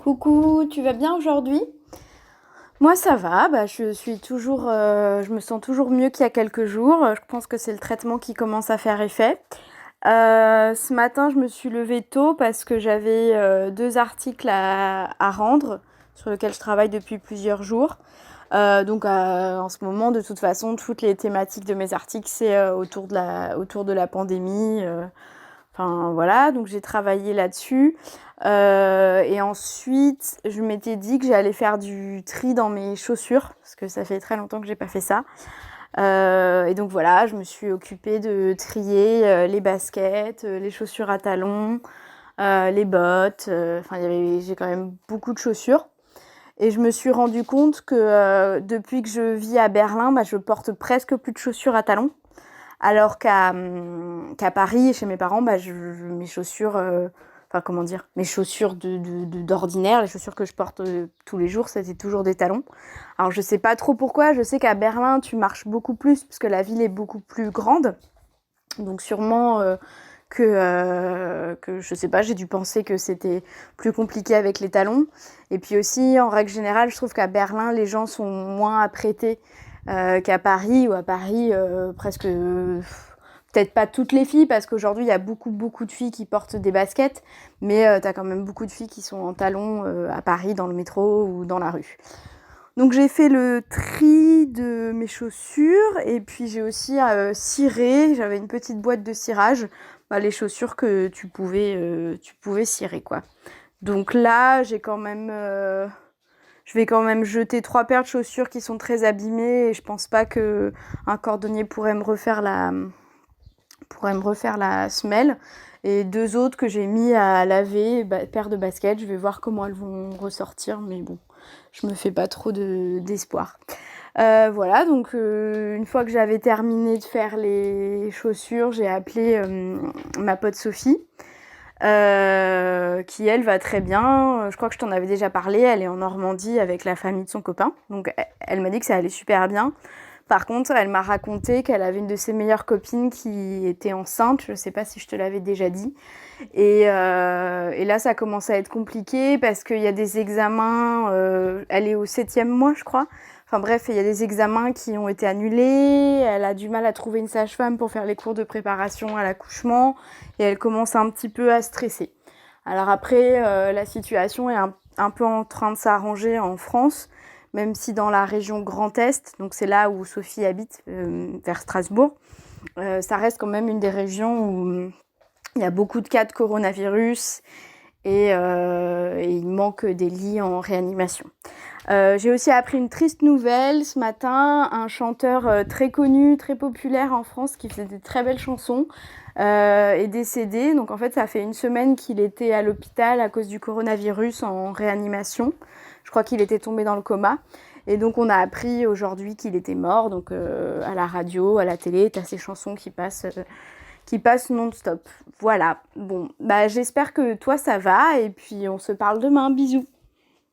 Coucou, tu vas bien aujourd'hui? Moi ça va, je me sens toujours mieux qu'il y a quelques jours. Je pense que c'est le traitement qui commence à faire effet. Ce matin, je me suis levée tôt parce que j'avais deux articles à rendre sur lesquels je travaille depuis plusieurs jours. En ce moment, de toute façon, toutes les thématiques de mes articles, c'est autour de la pandémie. Enfin voilà, donc j'ai travaillé là-dessus. Et ensuite, je m'étais dit que j'allais faire du tri dans mes chaussures, parce que ça fait très longtemps que j'ai pas fait ça. Et donc voilà, je me suis occupée de trier les baskets, les chaussures à talons, les bottes. J'ai quand même beaucoup de chaussures. Et je me suis rendu compte que depuis que je vis à Berlin, je porte presque plus de chaussures à talons. Alors qu'à Paris, chez mes parents, mes chaussures, mes chaussures d'ordinaire, les chaussures que je porte tous les jours, c'était toujours des talons. Alors je sais pas trop pourquoi, je sais qu'à Berlin, tu marches beaucoup plus, parce que la ville est beaucoup plus grande. Donc sûrement que je sais pas, j'ai dû penser que c'était plus compliqué avec les talons. Et puis aussi, en règle générale, je trouve qu'à Berlin, les gens sont moins apprêtés qu'à Paris, ou à Paris, peut-être pas toutes les filles, parce qu'aujourd'hui, il y a beaucoup de filles qui portent des baskets, mais t'as quand même beaucoup de filles qui sont en talons à Paris, dans le métro ou dans la rue. Donc j'ai fait le tri de mes chaussures et puis j'ai aussi ciré, j'avais une petite boîte de cirage, les chaussures que tu pouvais cirer quoi. Donc là, je vais quand même jeter 3 paires de chaussures qui sont très abîmées et je pense pas que un cordonnier pourrait me refaire la semelle. Et 2 autres que j'ai mis à laver, paires de baskets, je vais voir comment elles vont ressortir, mais bon, je me fais pas trop d'espoir. Voilà, donc une fois que j'avais terminé de faire les chaussures, j'ai appelé ma pote Sophie, qui elle va très bien. Je crois que je t'en avais déjà parlé, elle est en Normandie avec la famille de son copain, donc elle m'a dit que ça allait super bien. Par contre, elle m'a raconté qu'elle avait une de ses meilleures copines qui était enceinte, je sais pas si je te l'avais déjà dit. Et là, ça commence à être compliqué parce qu'il y a des examens, elle est au 7e mois, je crois. Enfin bref, il y a des examens qui ont été annulés, elle a du mal à trouver une sage-femme pour faire les cours de préparation à l'accouchement, et elle commence un petit peu à stresser. Alors après, la situation est un peu en train de s'arranger en France, même si dans la région Grand Est, donc c'est là où Sophie habite, vers Strasbourg, ça reste quand même une des régions où il y a beaucoup de cas de coronavirus et il manque des lits en réanimation. J'ai aussi appris une triste nouvelle ce matin. Un chanteur très connu, très populaire en France, qui faisait des très belles chansons, est décédé. Donc en fait, ça fait une semaine qu'il était à l'hôpital à cause du coronavirus en réanimation. Je crois qu'il était tombé dans le coma. Et donc on a appris aujourd'hui qu'il était mort. Donc à la radio, à la télé, t'as ces chansons qui passent non-stop. Voilà. Bon, j'espère que toi ça va et puis on se parle demain. Bisous.